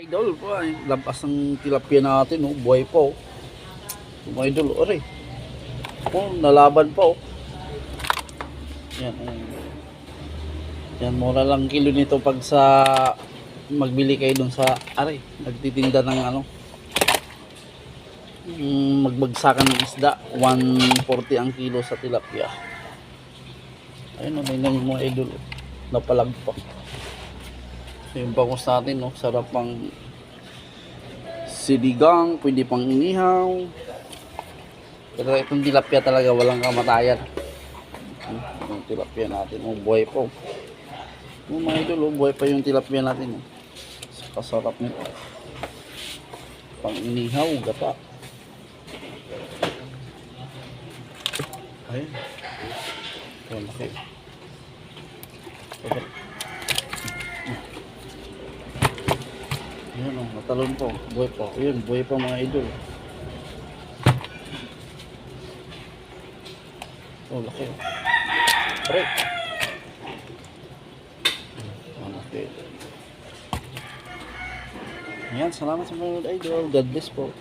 Idol po ay labas ng tilapia natin, oh, buhay po. Mga idol, ore. Oh, nalaban po. Yan, yan, mura lang kilo nito pag sa magbili kayo dun sa are, nagtitinda ng ano. Magbagsakan ng isda, 140 ang kilo sa tilapia. Ayun, tingnan mo mga idol, napalag pa. So, yung bangus natin, no, sarap pang sinigang, pwede pang inihaw. Pero itong tilapia talaga walang kamatayan. Yung tilapia natin, oh, buhay po. Oh, mga idol, oh, buhay pa yung tilapia natin, oh. Kasarap nito. Pang inihaw, gata. Ayun. Oh, laki. Ayan, oh, matalon po. Buhay po. Ayun, buhay pa mga idol. Oh, laki. Pare. Oh, laki. Ayan, salamat sa mga idol. God bless po.